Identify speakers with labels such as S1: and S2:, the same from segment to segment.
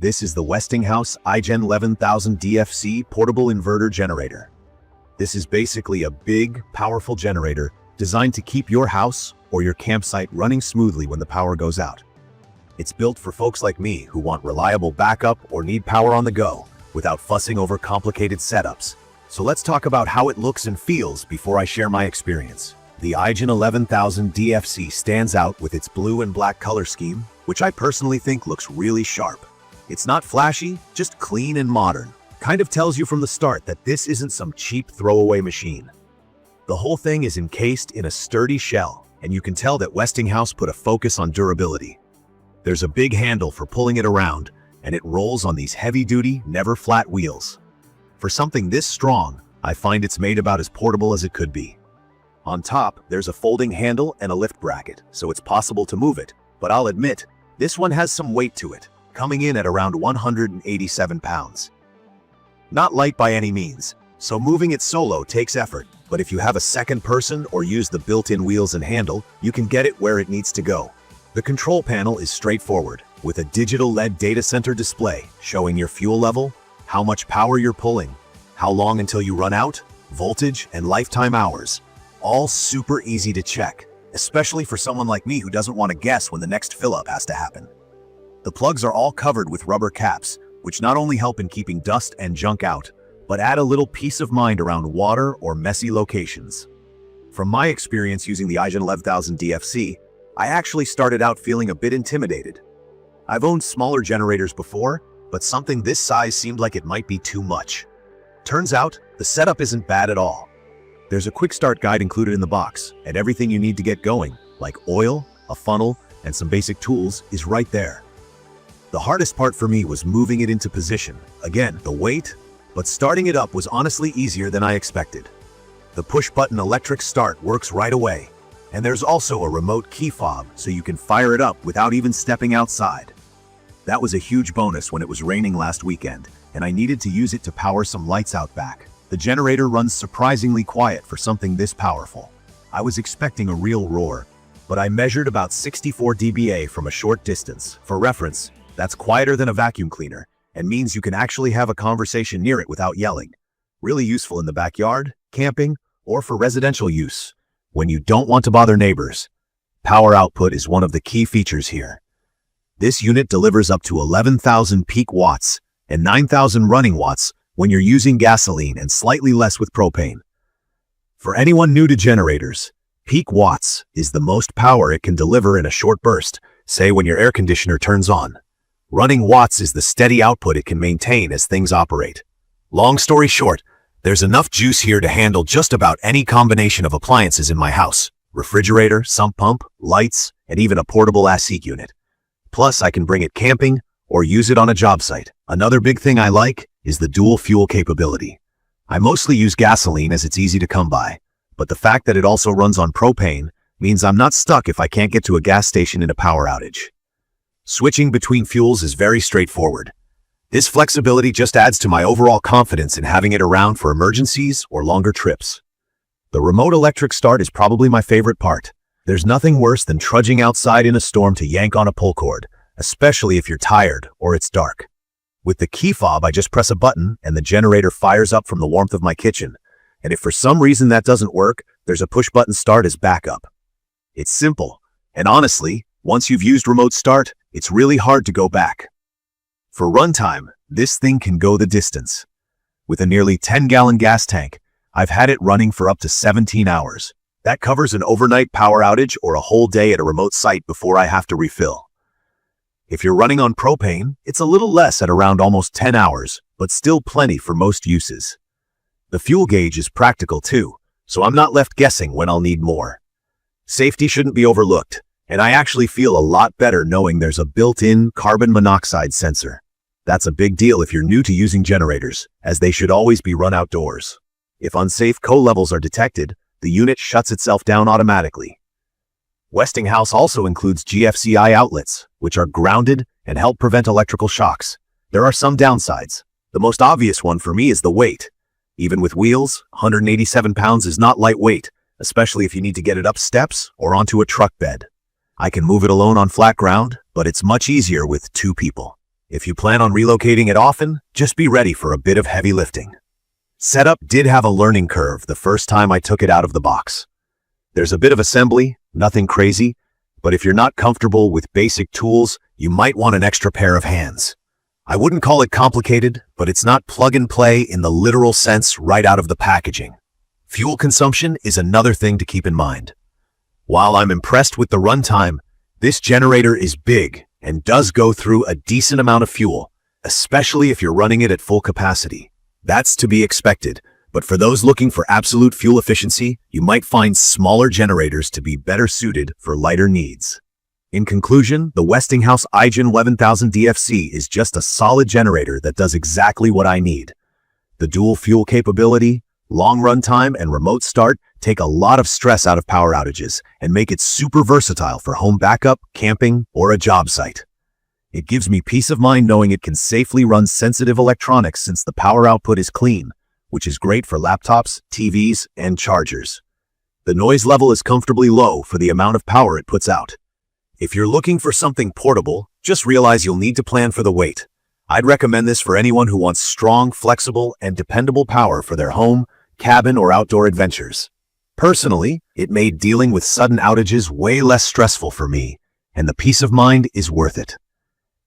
S1: This is the Westinghouse iGen11000DFc portable inverter generator. This is basically a big, powerful generator designed to keep your house or your campsite running smoothly when the power goes out. It's built for folks like me who want reliable backup or need power on the go without fussing over complicated setups. So let's talk about how it looks and feels before I share my experience. The iGen11000DFc stands out with its blue and black color scheme, which I personally think looks really sharp. It's not flashy, just clean and modern. Kind of tells you from the start that this isn't some cheap throwaway machine. The whole thing is encased in a sturdy shell, and you can tell that Westinghouse put a focus on durability. There's a big handle for pulling it around, and it rolls on these heavy-duty, never-flat wheels. For something this strong, I find it's made about as portable as it could be. On top, there's a folding handle and a lift bracket, so it's possible to move it. But I'll admit, this one has some weight to it, coming in at around 187 pounds. Not light by any means, so moving it solo takes effort, but if you have a second person or use the built-in wheels and handle, you can get it where it needs to go. The control panel is straightforward, with a digital LED data center display showing your fuel level, how much power you're pulling, how long until you run out, voltage, and lifetime hours. All super easy to check, especially for someone like me who doesn't want to guess when the next fill-up has to happen. The plugs are all covered with rubber caps, which not only help in keeping dust and junk out, but add a little peace of mind around water or messy locations. From my experience using the iGen11000DFc, I actually started out feeling a bit intimidated. I've owned smaller generators before, but something this size seemed like it might be too much. Turns out, the setup isn't bad at all. There's a quick start guide included in the box, and everything you need to get going, like oil, a funnel, and some basic tools, is right there. The hardest part for me was moving it into position. Again, the weight, but starting it up was honestly easier than I expected. The push-button electric start works right away, and there's also a remote key fob so you can fire it up without even stepping outside. That was a huge bonus when it was raining last weekend, and I needed to use it to power some lights out back. The generator runs surprisingly quiet for something this powerful. I was expecting a real roar, but I measured about 64 dBA from a short distance. For reference, that's quieter than a vacuum cleaner, and means you can actually have a conversation near it without yelling. Really useful in the backyard, camping, or for residential use, when you don't want to bother neighbors. Power output is one of the key features here. This unit delivers up to 11,000 peak watts and 9,000 running watts when you're using gasoline and slightly less with propane. For anyone new to generators, peak watts is the most power it can deliver in a short burst, say when your air conditioner turns on. Running watts is the steady output it can maintain as things operate. Long story short, there's enough juice here to handle just about any combination of appliances in my house. Refrigerator, sump pump, lights, and even a portable AC unit. Plus, I can bring it camping or use it on a job site. Another big thing I like is the dual fuel capability. I mostly use gasoline as it's easy to come by, but the fact that it also runs on propane means I'm not stuck if I can't get to a gas station in a power outage. Switching between fuels is very straightforward. This flexibility just adds to my overall confidence in having it around for emergencies or longer trips. The remote electric start is probably my favorite part. There's nothing worse than trudging outside in a storm to yank on a pull cord, especially if you're tired or it's dark. With the key fob, I just press a button and the generator fires up from the warmth of my kitchen. And if for some reason that doesn't work, there's a push-button start as backup. It's simple, and honestly, once you've used remote start, it's really hard to go back. For runtime, this thing can go the distance. With a nearly 10-gallon gas tank, I've had it running for up to 17 hours. That covers an overnight power outage or a whole day at a remote site before I have to refill. If you're running on propane, it's a little less at around almost 10 hours, but still plenty for most uses. The fuel gauge is practical too, so I'm not left guessing when I'll need more. Safety shouldn't be overlooked, and I actually feel a lot better knowing there's a built-in carbon monoxide sensor. That's a big deal if you're new to using generators, as they should always be run outdoors. If unsafe CO levels are detected, the unit shuts itself down automatically. Westinghouse also includes GFCI outlets, which are grounded and help prevent electrical shocks. There are some downsides. The most obvious one for me is the weight. Even with wheels, 187 pounds is not lightweight, especially if you need to get it up steps or onto a truck bed. I can move it alone on flat ground, but it's much easier with two people. If you plan on relocating it often, just be ready for a bit of heavy lifting. Setup did have a learning curve the first time I took it out of the box. There's a bit of assembly, nothing crazy, but if you're not comfortable with basic tools, you might want an extra pair of hands. I wouldn't call it complicated, but it's not plug and play in the literal sense right out of the packaging. Fuel consumption is another thing to keep in mind. While I'm impressed with the runtime, this generator is big and does go through a decent amount of fuel, especially if you're running it at full capacity. That's to be expected, but for those looking for absolute fuel efficiency, you might find smaller generators to be better suited for lighter needs. In conclusion, the Westinghouse iGen11000DFc is just a solid generator that does exactly what I need. The dual fuel capability, long runtime, and remote start take a lot of stress out of power outages and make it super versatile for home backup, camping, or a job site. It gives me peace of mind knowing it can safely run sensitive electronics since the power output is clean, which is great for laptops, TVs, and chargers. The noise level is comfortably low for the amount of power it puts out. If you're looking for something portable, just realize you'll need to plan for the weight. I'd recommend this for anyone who wants strong, flexible, and dependable power for their home, cabin, or outdoor adventures. Personally, it made dealing with sudden outages way less stressful for me, and the peace of mind is worth it.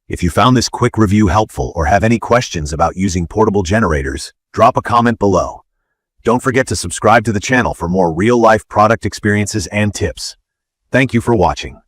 S1: If you found this quick review helpful or have any questions about using portable generators, drop a comment below. Don't forget to subscribe to the channel for more real-life product experiences and tips. Thank you for watching.